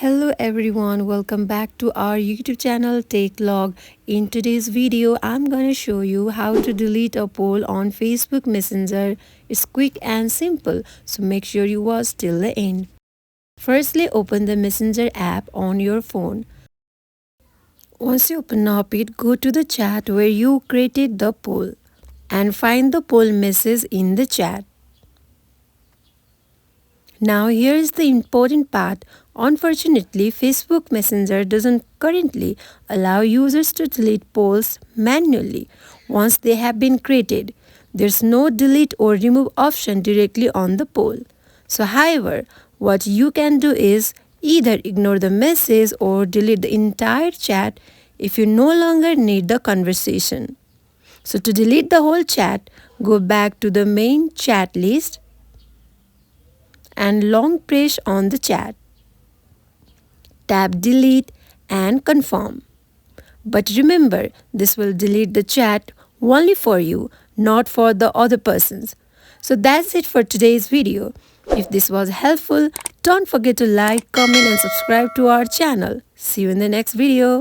Hello everyone, welcome back to our YouTube channel Take Log. In today's video, I'm gonna show you how to delete a poll on Facebook Messenger. It's quick and simple, so make sure you watch till the end. Firstly, open the Messenger app on your phone. Once you open up it, go to the chat where you created the poll and find the poll message in the chat. Now here is the important part. Unfortunately, Facebook Messenger doesn't currently allow users to delete polls manually once they have been created. There's no delete or remove option directly on the poll. So however, what you can do is either ignore the message or delete the entire chat if you no longer need the conversation. So to delete the whole chat, go back to the main chat list and long press on the chat. Tap delete and confirm. But remember, this will delete the chat only for you, not for the other persons. So that's it for today's video. If this was helpful, don't forget to like, comment and subscribe to our channel. See you in the next video.